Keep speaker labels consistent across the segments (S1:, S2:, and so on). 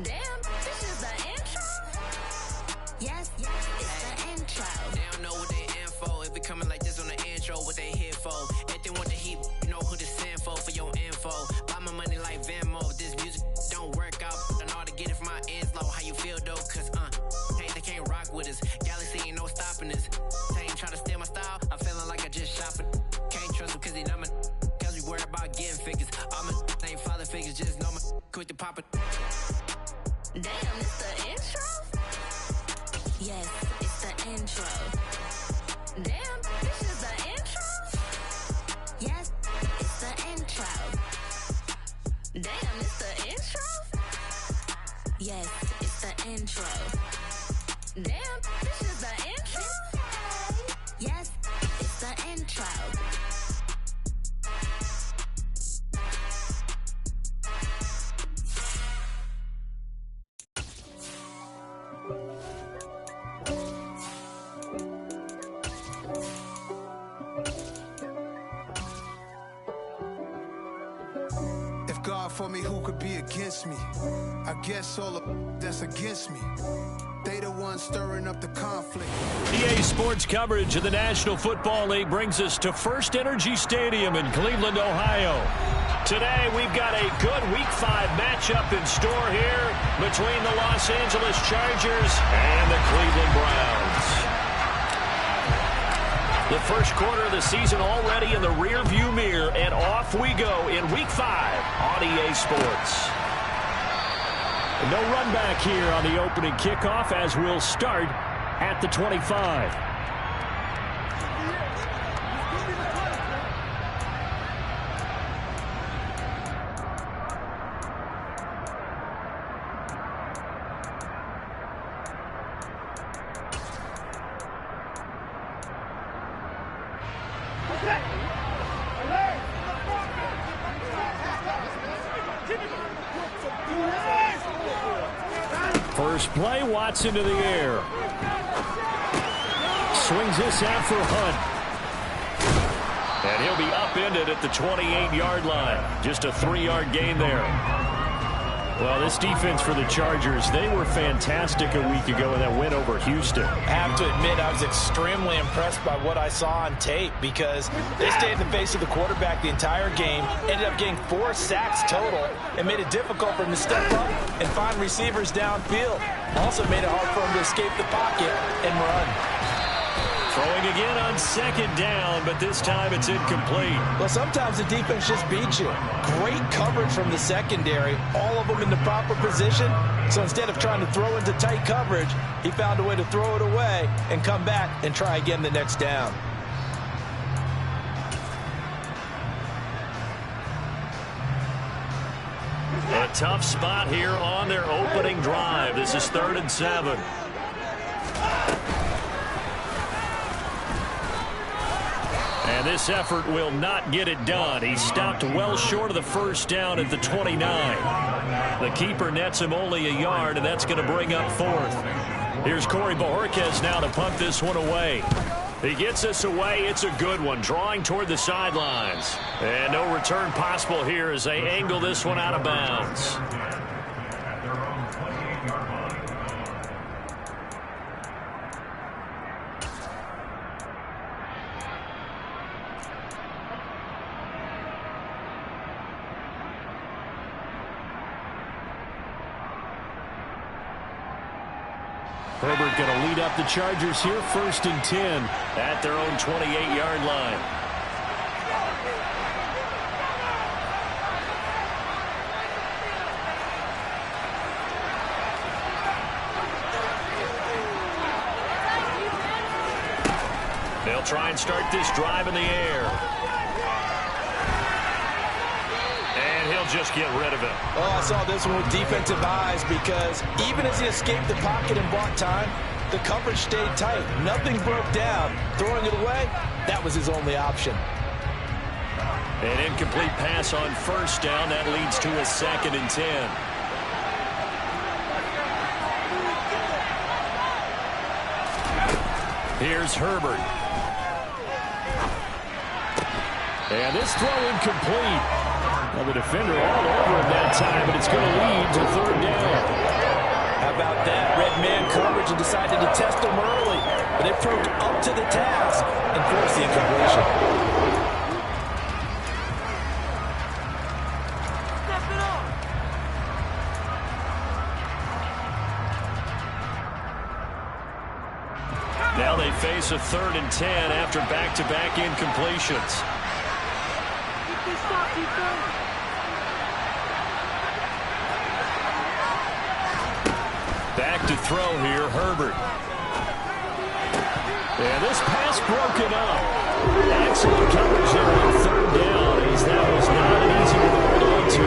S1: Damn, this is the intro? Yes, it's the intro.
S2: They don't know what they in for. If it coming like this on the intro, what they here for? If they want the heat, you know who to send for your info. Buy my money like Venmo. If this music don't work out, I know how to get it from my ends low. How you feel though? Cause they can't rock with us. Galaxy ain't no stopping us. They ain't try to steal my style. I'm feeling like I just shop it. Can't trust them cause they know my cause we worried about getting figures. All my ain't father figures, just know my quick to pop it.
S1: Damn, it's the intro? Yes, it's the intro. Damn, this is the intro? Yes, it's the intro. Damn, it's the intro? Yes, it's the intro. Damn, this is the intro? Yes, it's the intro.
S3: God for me, who could be against me? I guess all of that's against me. They the ones stirring up the conflict.
S4: EA Sports coverage of the National Football League brings us to First Energy Stadium in Cleveland, Ohio. Today, we've got a good Week 5 matchup in store here between the Los Angeles Chargers and the Cleveland Browns. The first quarter of the season already in the rear-view mirror, and off we go in Week 5 on EA Sports. No run back here on the opening kickoff as we'll start at the 25. First play, Watson to the air. Swings this out for Hunt. And he'll be upended at the 28-yard line. Just a 3-yard gain there. Well, this defense for the Chargers, they were fantastic a week ago in that win over Houston.
S5: I have to admit, I was extremely impressed by what I saw on tape because they stayed in the face of the quarterback the entire game, ended up getting 4 sacks total, and made it difficult for him to step up and find receivers downfield. Also made it hard for him to escape the pocket and run.
S4: Throwing again on second down, but this time it's incomplete.
S5: Well, sometimes the defense just beats you. Great coverage from the secondary, all of them in the proper position. So instead of trying to throw into tight coverage, he found a way to throw it away and come back and try again the next down.
S4: A tough spot here on their opening drive. This is 3rd and 7. And this effort will not get it done. He stopped well short of the first down at the 29. The keeper nets him only a yard, and that's going to bring up 4th. Here's Corey Bojorquez now to punt this one away. He gets this away. It's a good one, drawing toward the sidelines. And no return possible here as they angle this one out of bounds. Herbert going to lead up the Chargers here, 1st and 10 at their own 28-yard line. They'll try and start this drive in the air. He'll just get rid of it.
S5: Oh, I saw this one with defensive eyes because even as he escaped the pocket and bought time, the coverage stayed tight. Nothing broke down. Throwing it away, that was his only option.
S4: An incomplete pass on 1st down. That leads to a 2nd and 10. Here's Herbert. And this throw incomplete. Well, the defender all over him that time, but it's going to lead to 3rd down. face a 3rd and 10 after back-to-back incompletions. Back to throw here, Herbert. And this pass broken up. Excellent coverage there on 3rd down, as that was not an easy one to hold on to.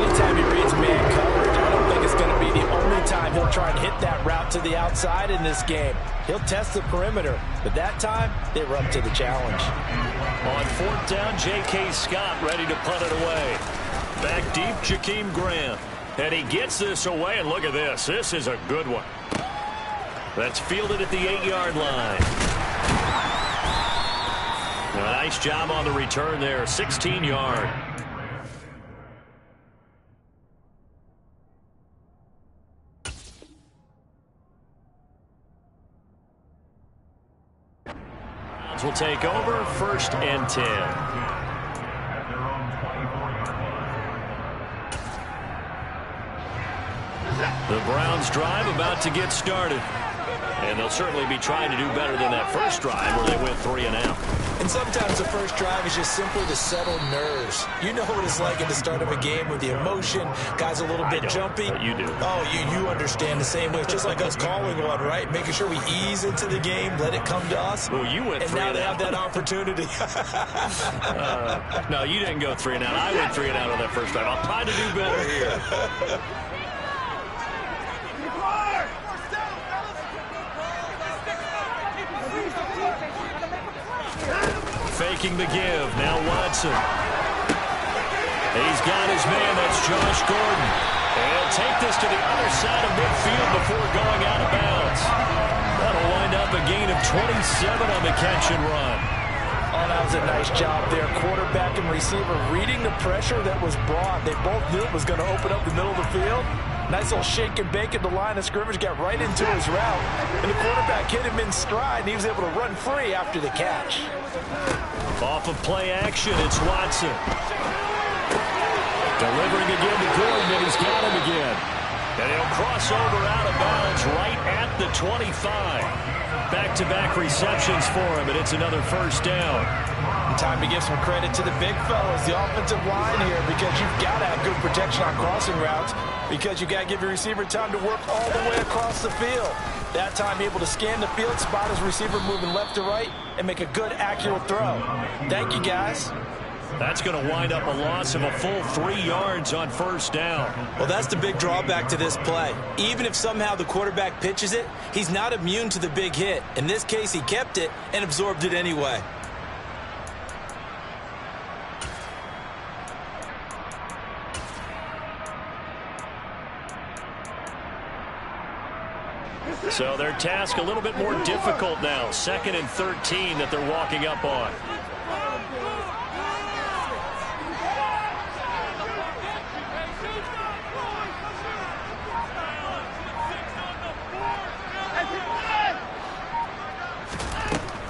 S5: Anytime he reads man coverage, I don't think it's going to be the only time he'll try and hit that route to the outside in this game. He'll test the perimeter, but that time, they were up to the challenge.
S4: On 4th down, J.K. Scott ready to punt it away. Back deep, Jakeem Grant. And he gets this away, and look at this. This is a good one. That's fielded at the 8-yard line. A nice job on the return there, 16-yard. Browns will take over, 1st and 10. The Browns drive about to get started. And they'll certainly be trying to do better than that first drive where they went 3 and out.
S5: And sometimes the first drive is just simply to settle nerves. You know what it's like at the start of a game with the emotion. Guys a little bit jumpy.
S4: You do.
S5: Oh, you understand the same way. It's just like us calling one, right? Making sure we ease into the game, let it come to us.
S4: Well, you went 3 and out.
S5: And now they have that opportunity.
S4: No, you didn't go 3 and out. I went 3 and out on that first drive. I'll try to do better here. Faking the give. Now Watson. He's got his man. That's Josh Gordon. And he'll take this to the other side of midfield before going out of bounds. That'll wind up a gain of 27 on the catch and run.
S5: Oh, that was a nice job there. Quarterback and receiver reading the pressure that was brought. They both knew it was going to open up the middle of the field. Nice little shake and bake at the line of scrimmage, got right into his route. And the quarterback hit him in stride, and he was able to run free after the catch.
S4: Off of play action, it's Watson. Delivering again to Gordon, and he's got him again. And he'll cross over out of bounds right at the 25. Back-to-back receptions for him, and it's another 1st down.
S5: Time to give some credit to the big fellas, the offensive line here, because you've got to have good protection on crossing routes, because you've got to give your receiver time to work all the way across the field. That time, able to scan the field, spot his receiver moving left to right, and make a good, accurate throw. Thank you, guys.
S4: That's going to wind up a loss of a full 3 yards on 1st down.
S6: Well, that's the big drawback to this play. Even if somehow the quarterback pitches it, he's not immune to the big hit. In this case, he kept it and absorbed it anyway.
S4: So their task a little bit more difficult now. 2nd and 13 that they're walking up on.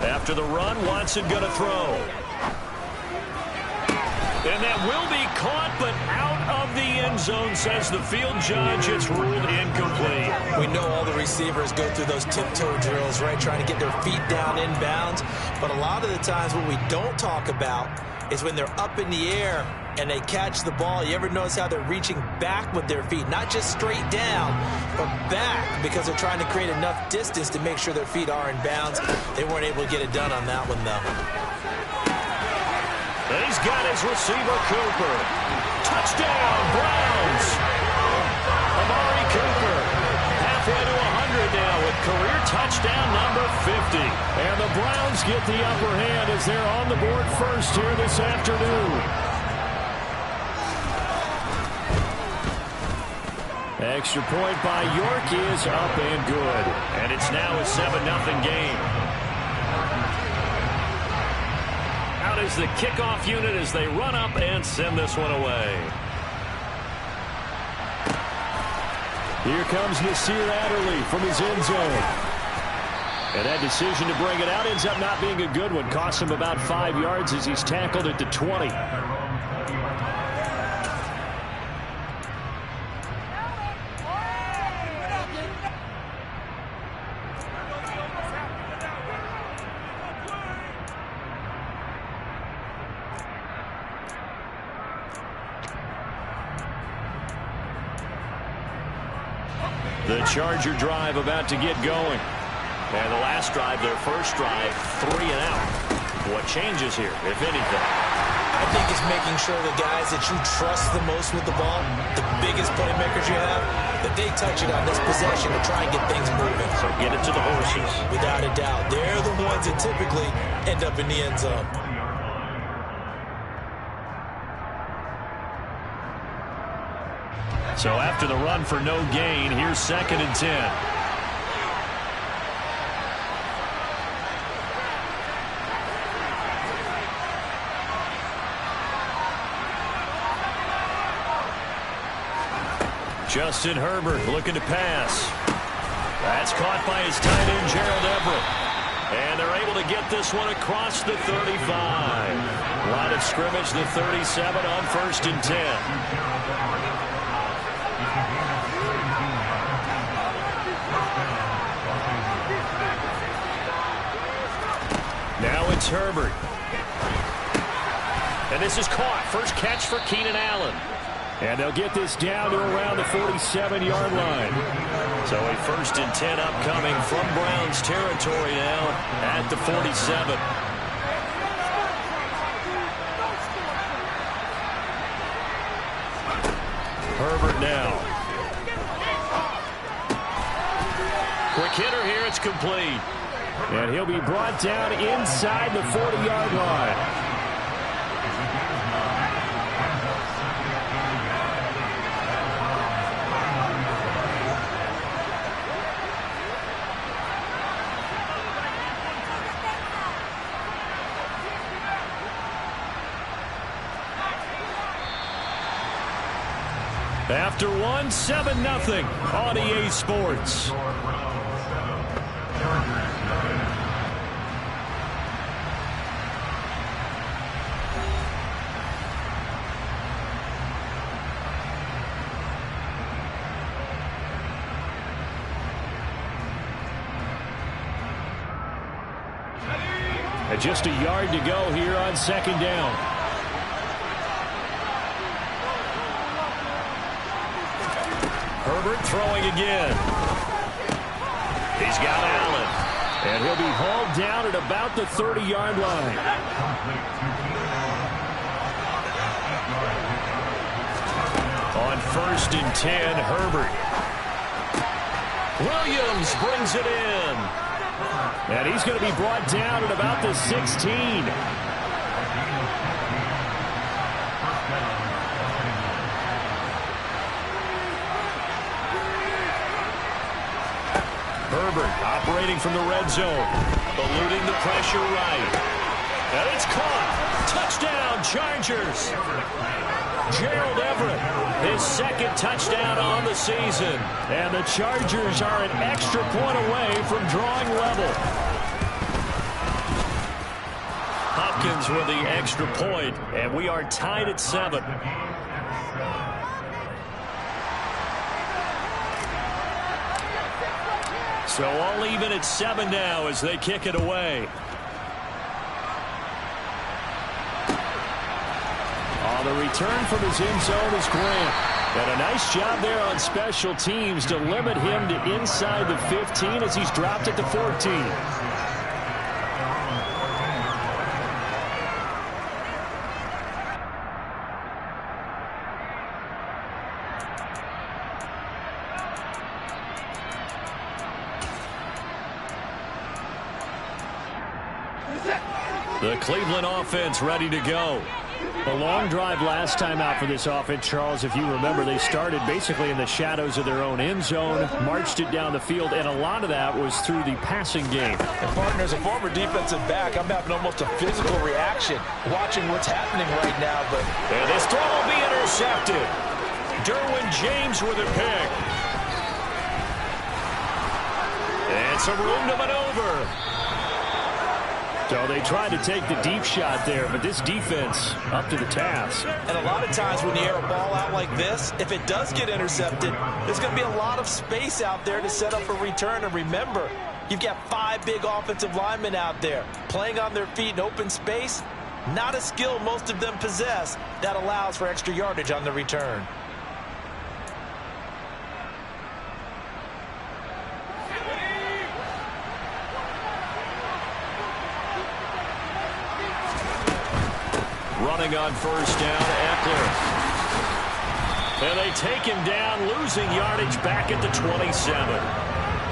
S4: After the run, Watson going to throw. And that will be caught, but out of the end zone, says the field judge. It's ruled incomplete.
S6: We know all the receivers go through those tiptoe drills, right, trying to get their feet down inbounds. But a lot of the times what we don't talk about is when they're up in the air and they catch the ball. You ever notice how they're reaching back with their feet? Not just straight down, but back, because they're trying to create enough distance to make sure their feet are in bounds. They weren't able to get it done on that one, though.
S4: And he's got his receiver, Cooper. Touchdown, Browns. Amari Cooper, halfway to 100 now with career touchdown number 50. And the Browns get the upper hand as they're on the board first here this afternoon. Extra point by York is up and good. And it's now a 7-0 game. Out is the kickoff unit as they run up and send this one away. Here comes Nasir Adderley from his end zone. And that decision to bring it out ends up not being a good one. Costs him about 5 yards as he's tackled at the 20. The Charger drive about to get going. And the last drive, their first drive, 3 and out. What changes here, if anything?
S6: I think it's making sure the guys that you trust the most with the ball, the biggest playmakers you have, that they touch it on this possession to try and get things moving.
S4: So get it to the horses.
S6: Without a doubt. They're the ones that typically end up in the end zone.
S4: So after the run for no gain, here's 2nd and 10. Justin Herbert looking to pass. That's caught by his tight end, Gerald Everett. And they're able to get this one across the 35. Line of scrimmage, the 37 on 1st and 10. Now it's Herbert. And this is caught. First catch for Keenan Allen. And they'll get this down to around the 47-yard line. So a 1st and 10 upcoming from Browns territory now at the 47. Herbert now. Quick hitter here. It's complete. And he'll be brought down inside the 40-yard line. After one, 7-0 on EA Sports. And just a yard to go here on 2nd down. Herbert throwing again. He's got Allen. And he'll be hauled down at about the 30-yard line. On 1st and 10, Herbert. Williams brings it in. And he's going to be brought down at about the 16. Herbert operating from the red zone, eluding the pressure right. And it's caught. Touchdown, Chargers. Gerald Everett, his 2nd touchdown on the season. And the Chargers are an extra point away from drawing level. Hopkins with the extra point, and we are tied at 7. So all even at 7 now as they kick it away. The return from his end zone is Grant. And a nice job there on special teams to limit him to inside the 15 as he's dropped it to 14. The Cleveland offense ready to go. A long drive last time out for this offense, Charles. If you remember, they started basically in the shadows of their own end zone, marched it down the field, and a lot of that was through the passing game.
S5: And partner, as a former defensive back, I'm having almost a physical reaction watching what's happening right now. But
S4: and this throw will be intercepted. Derwin James with a pick. And some room to maneuver. So they tried to take the deep shot there, but this defense up to the task.
S6: And a lot of times when you air a ball out like this, if it does get intercepted, there's going to be a lot of space out there to set up a return. And remember, you've got 5 big offensive linemen out there playing on their feet in open space. Not a skill most of them possess that allows for extra yardage on the return.
S4: running on first down. Eckler. And they take him down, losing yardage back at the 27.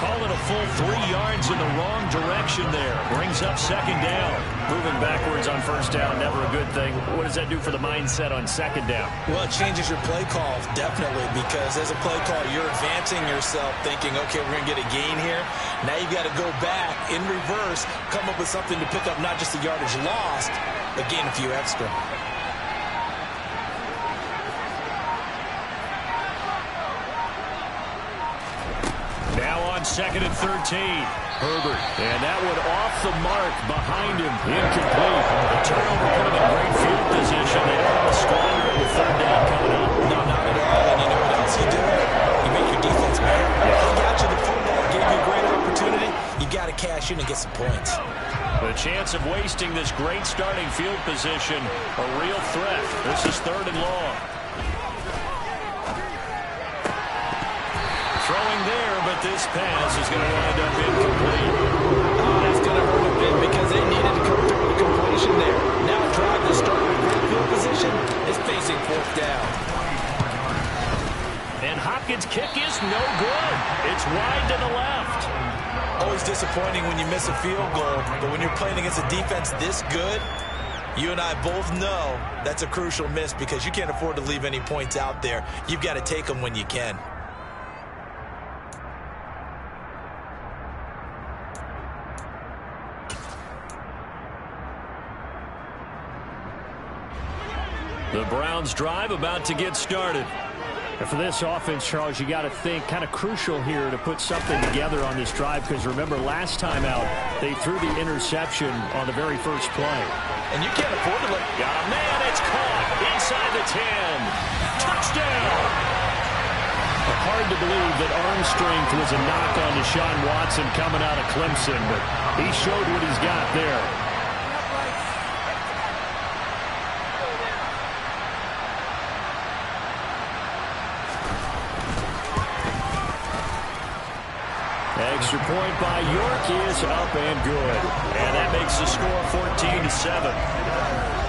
S4: Calling a full 3 yards in the wrong direction there. Brings up second down. Moving backwards on first down, never a good thing. What does that do for the mindset on second down?
S6: Well, it changes your play call, definitely, because as a play call, you're advancing yourself thinking, okay, we're going to get a gain here. Now you've got to go back in reverse, come up with something to pick up not just the yardage lost, but gain a few extra.
S4: Now on 2nd and 13. Herbert. And that one off the mark behind him. Incomplete. The turnover put him in great field position. They don't have a stronger in the 3rd down coming up.
S6: No, not at all. And you know what else you do? You make your defense better. He got you the football, gave you a great opportunity. You got to cash in and get some points.
S4: The chance of wasting this great starting field position, a real threat. This is 3rd and long. Throwing there, but this pass is going to wind up incomplete.
S6: That's going to hurt a bit because they needed to come through with a completion there. Now a drive that started in great field position is facing 4th down.
S4: And Hopkins' kick is no good. It's wide to the left.
S6: Always disappointing when you miss a field goal, but when you're playing against a defense this good, you and I both know that's a crucial miss because you can't afford to leave any points out there. You've got to take them when you can.
S4: The Browns drive about to get started.
S7: And for this offense, Charles, you got to think kind of crucial here to put something together on this drive because remember last time out they threw the interception on the very first play.
S6: And you can't afford to let...
S4: Got a man, it's caught inside the 10. Touchdown!
S7: Hard to believe that arm strength was a knock on Deshaun Watson coming out of Clemson, but he showed what he's got there.
S4: Extra point by York is up and good. And that makes the score 14-7.